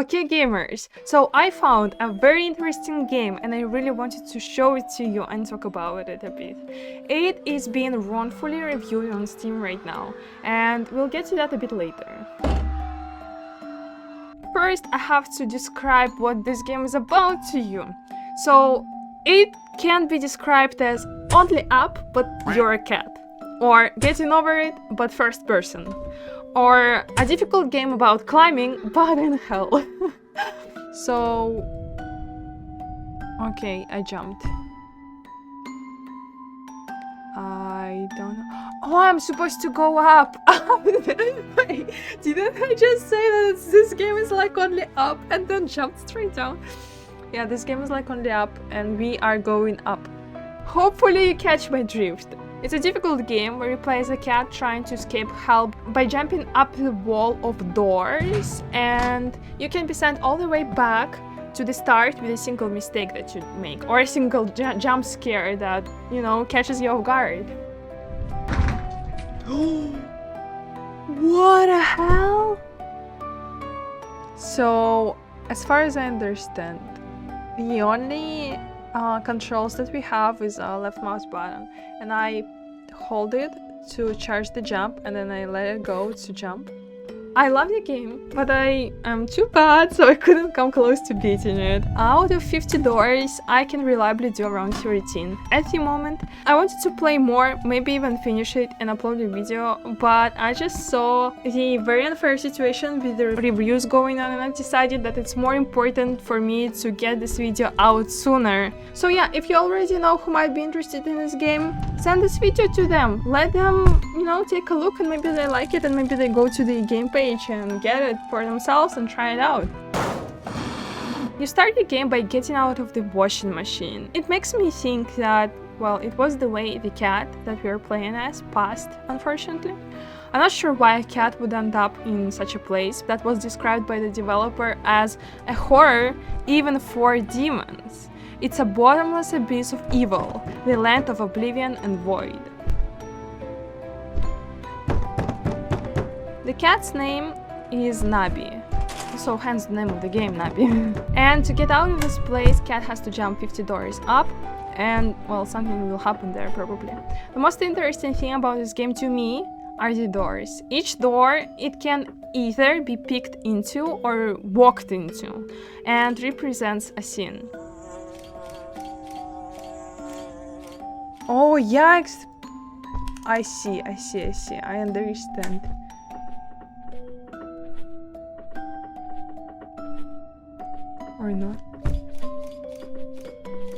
Okay gamers, so I found a very interesting game and I really wanted to show it to you and talk about it a bit. It is being wrongfully reviewed on Steam right now, and we'll get to that a bit later. First, I have to describe what this game is about to you. So, it can be described as only up, but you're a cat. Or getting over it, but first person. Or a difficult game about climbing, but in hell. So... Okay, I jumped. I don't know. Oh, I'm supposed to go up! Wait, didn't I just say that this game is like only up and then jump straight down? Yeah, this game is like only up and we are going up. Hopefully you catch my drift. It's a difficult game where you play as a cat trying to escape help by jumping up the wall of doors, and you can be sent all the way back to the start with a single mistake that you make, or a single jump scare that, you know, catches you off guard. What the hell? So, as far as I understand, the only controls that we have is a left mouse button, and I hold it to charge the jump and then I let it go to jump. I love the game, but I am too bad, so I couldn't come close to beating it. Out of 50 doors, I can reliably do around 13. At the moment, I wanted to play more, maybe even finish it and upload the video, but I just saw the very unfair situation with the reviews going on, and I decided that it's more important for me to get this video out sooner. So yeah, if you already know who might be interested in this game, send this video to them. Let them, you know, take a look, and maybe they like it, and maybe they go to the game page and get it for themselves and try it out. You start the game by getting out of the washing machine. It makes me think that, well, it was the way the cat that we were playing as passed, unfortunately. I'm not sure why a cat would end up in such a place that was described by the developer as a horror even for demons. It's a bottomless abyss of evil, the land of oblivion and void. The cat's name is Nabi, so hence the name of the game, Nabi. And to get out of this place, cat has to jump 50 doors up, and, well, something will happen there probably. The most interesting thing about this game to me are the doors. Each door, it can either be picked into or walked into, and represents a scene. Oh, yikes! I see, I understand. Or not.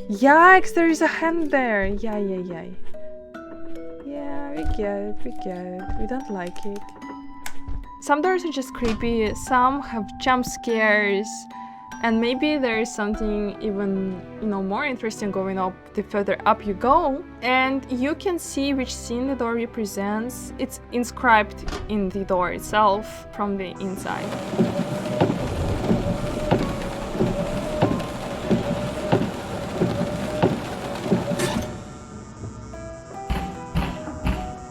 Yikes, there is a hand there! Yeah. Yeah, we get it. We don't like it. Some doors are just creepy, some have jump scares, and maybe there is something even, you know, more interesting going up the further up you go. And you can see which scene the door represents. It's inscribed in the door itself from the inside.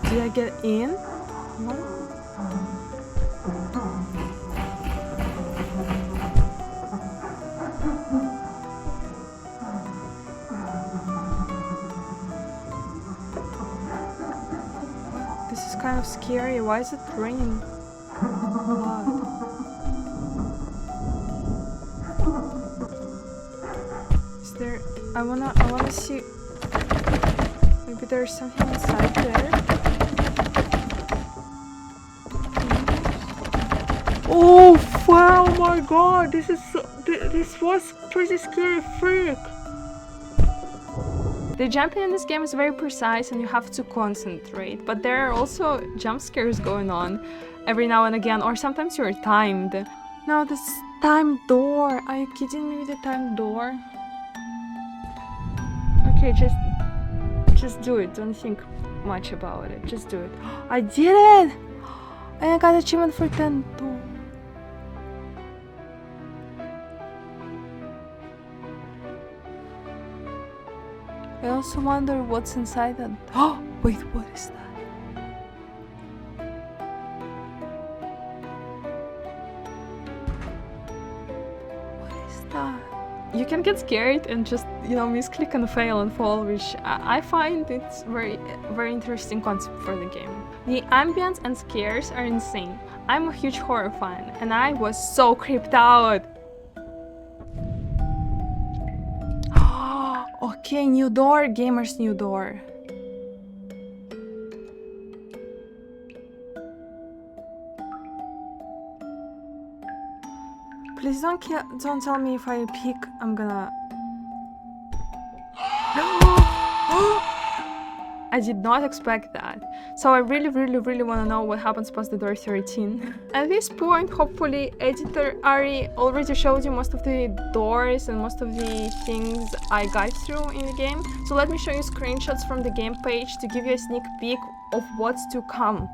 Did I get in? No? This is kind of scary. Why is it raining blood? Is there... I wanna see... Maybe there's something inside there? Oh wow, oh my god, this was pretty scary freak. The jumping in this game is very precise and you have to concentrate, but there are also jump scares going on every now and again, or sometimes you're timed. No, this timed door. Are you kidding me with the timed door? Okay, just do it. Don't think much about it. Just do it. I did it! And I got achievement for 10 too. I also wonder what's inside that. Oh, wait, what is that? You can get scared and just, misclick and fail and fall, which I find it's very, very interesting concept for the game. The ambience and scares are insane. I'm a huge horror fan, and I was so creeped out. Okay, new door, gamer's new door. Please don't tell me if I peek, I'm gonna... I did not expect that. So I really want to know what happens past the door 13. At this point, hopefully, editor Ari already showed you most of the doors and most of the things I got through in the game. So let me show you screenshots from the game page to give you a sneak peek of what's to come.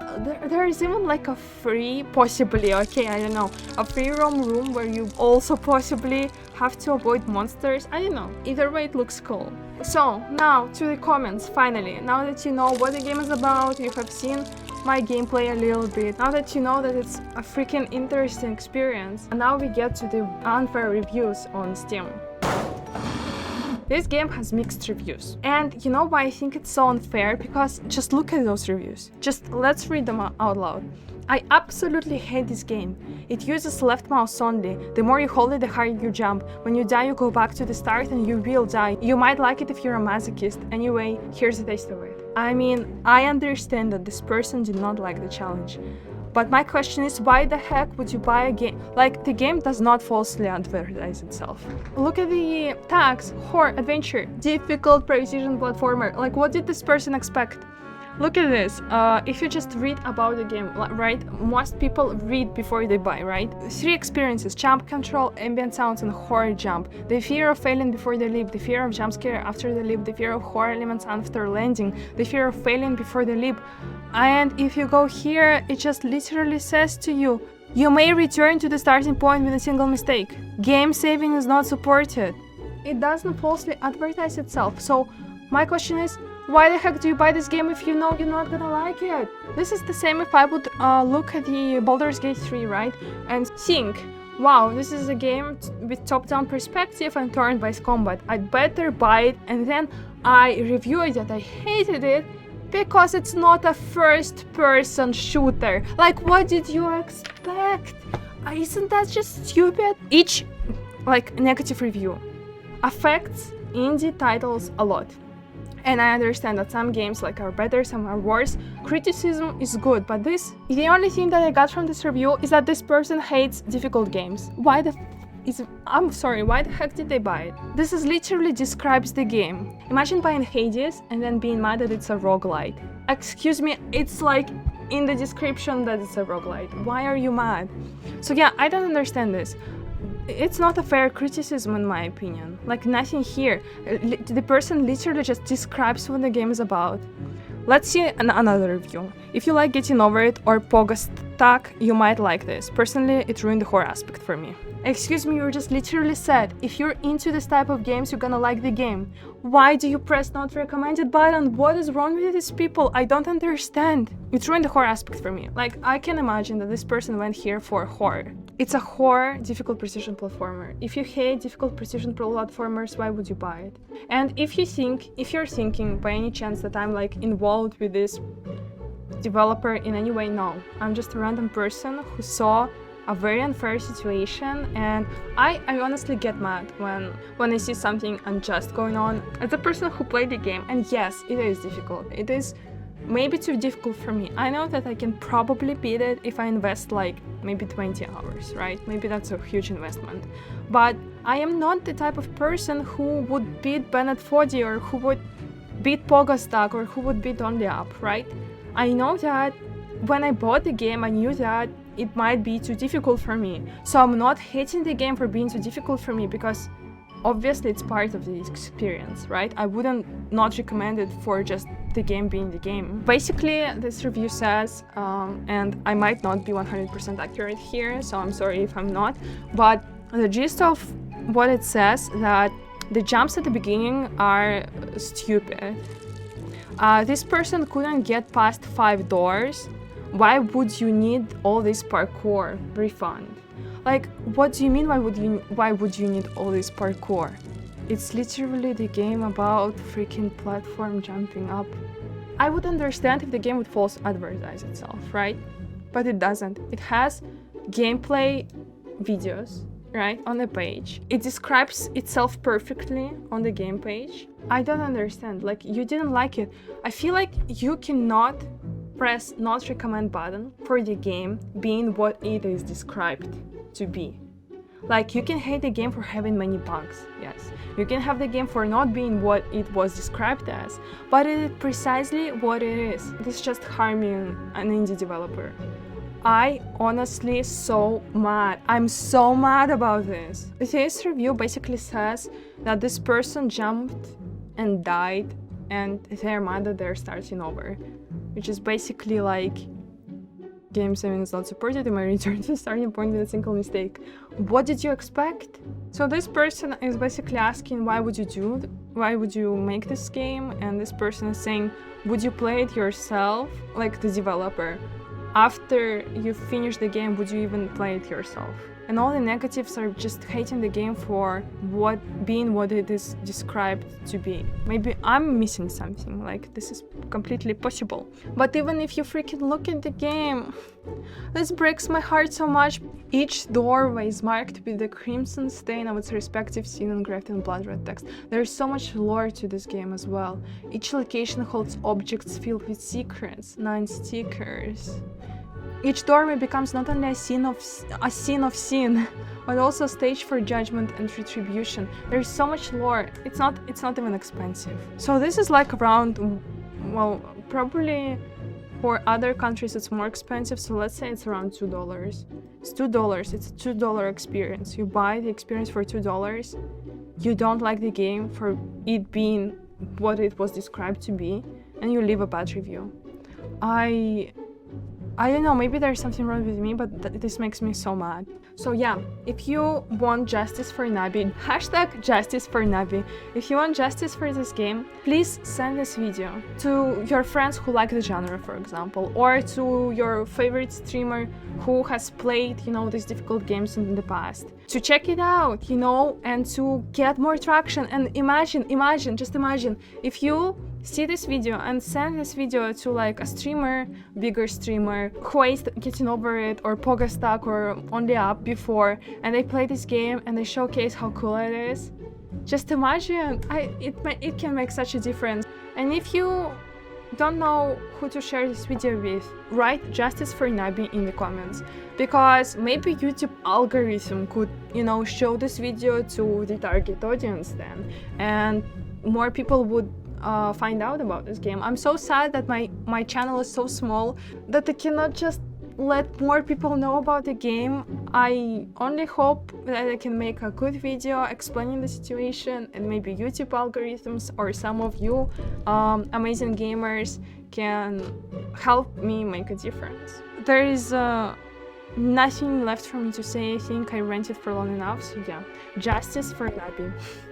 There is even like a free, possibly, okay, I don't know, a free room where you also possibly have to avoid monsters. I don't know. Either way, it looks cool. So now to the comments, finally. Now that you know what the game is about, you have seen my gameplay a little bit. Now that you know that it's a freaking interesting experience, and now we get to the unfair reviews on Steam. This game has mixed reviews. And you know why I think it's so unfair? Because just look at those reviews. Just let's read them out loud. I absolutely hate this game. It uses left mouse only. The more you hold it, the higher you jump. When you die, you go back to the start and you will die. You might like it if you're a masochist. Anyway, here's a taste of it. I mean, I understand that this person did not like the challenge. But my question is, why the heck would you buy a game? Like, the game does not falsely advertise itself. Look at the tags: horror, adventure, difficult precision platformer. Like, what did this person expect? Look at this. If you just read about the game, right? Most people read before they buy, right? 3 experiences: jump control, ambient sounds, and horror jump. The fear of failing before they leap, the fear of jump scare after they leap, the fear of horror elements after landing, the fear of failing before they leap. And if you go here, it just literally says to you, you may return to the starting point with a single mistake. Game saving is not supported. It doesn't falsely advertise itself. So my question is, why the heck do you buy this game if you know you're not gonna like it? This is the same if I would look at the Baldur's Gate 3, right? And think, wow, this is a game with top-down perspective and turn-based combat. I'd better buy it, and then I review it that I hated it because it's not a first-person shooter. Like, what did you expect? Isn't that just stupid? Each, negative review affects indie titles a lot. And I understand that some games are better, some are worse. Criticism is good, but the only thing that I got from this review is that this person hates difficult games. Why the heck did they buy it? This is literally describes the game. Imagine buying Hades and then being mad that it's a roguelite. Excuse me, it's in the description that it's a roguelite. Why are you mad? So yeah, I don't understand this. It's not a fair criticism in my opinion. Nothing here. The person literally just describes what the game is about. Let's see another review. If you like Getting Over It or Pogo Stuck, you might like this. Personally, it ruined the horror aspect for me. Excuse me, you just literally said, if you're into this type of games, you're gonna like the game. Why do you press not recommended button? What is wrong with these people? I don't understand. It ruined the horror aspect for me. I can imagine that this person went here for horror. It's a horror, difficult precision platformer. If you hate difficult precision platformers, why would you buy it? And if you're thinking by any chance that I'm involved with this developer in any way, no. I'm just a random person who saw a very unfair situation, and I honestly get mad when I see something unjust going on. As a person who played the game, and yes, it is difficult. It is maybe too difficult for me. I know that I can probably beat it if I invest maybe 20 hours, right? Maybe that's a huge investment. But I am not the type of person who would beat Bennett 40 or who would beat Pogo Stuck or who would beat Only Up, right? I know that when I bought the game, I knew that it might be too difficult for me. So I'm not hating the game for being too difficult for me, because obviously it's part of the experience, right? I wouldn't not recommend it for just the game being the game. Basically, this review says, and I might not be 100% accurate here, so I'm sorry if I'm not, but the gist of what it says, that the jumps at the beginning are stupid. This person couldn't get past 5 doors. Why would you need all this parkour? Refund. Like, what do you mean? Why would you need all this parkour? It's literally the game about freaking platform jumping up. I would understand if the game would false advertise itself, right? But it doesn't. It has gameplay videos, right, on the page. It describes itself perfectly on the game page. I don't understand. Like, you didn't like it. I feel like you cannot press not recommend button for the game being what it is described to be. Like, you can hate the game for having many bugs, yes. You can have the game for not being what it was described as, but it is precisely what it is. It is just harming an indie developer. I honestly so mad. I'm so mad about this. This review basically says that this person jumped and died and they're mad that they're starting over, which is basically like, game 7 is not supported in my return to the starting point with a single mistake. What did you expect? So this person is basically asking, why would you make this game? And this person is saying, would you play it yourself, like the developer? After you finish the game, would you even play it yourself? And all the negatives are just hating the game for what it is described to be. Maybe I'm missing something, like this is completely possible. But even if you freaking look at the game, this breaks my heart so much. Each doorway is marked with the crimson stain of its respective scene engraved in blood red text. There is so much lore to this game as well. Each location holds objects filled with secrets, 9 stickers. Each doorway becomes not only a scene of sin, but also a stage for judgment and retribution. There is so much lore. It's not even expensive. So this is like around, well, probably for other countries it's more expensive. So let's say it's around $2. It's $2. It's a $2 experience. You buy the experience for $2. You don't like the game for it being what it was described to be, and you leave a bad review. I don't know, maybe there's something wrong with me, but this makes me so mad. So yeah, if you want justice for Nabi, hashtag justice for Nabi. If you want justice for this game, please send this video to your friends who like the genre, for example, or to your favorite streamer who has played, these difficult games in the past. To check it out, and to get more traction. And just imagine, if you see this video and send this video to like a streamer, bigger streamer, who is getting over it, or Poga stuck, or only up before, and they play this game and they showcase how cool it is. Just imagine, it can make such a difference. And if you don't know who to share this video with, write justice for Nabi in the comments, because maybe YouTube algorithm could, show this video to the target audience then, and more people would find out about this game. I'm so sad that my channel is so small that I cannot just let more people know about the game. I only hope that I can make a good video explaining the situation, and maybe YouTube algorithms or some of you amazing gamers can help me make a difference. There is nothing left for me to say. I think I ranted for long enough, so yeah, justice for Nabi.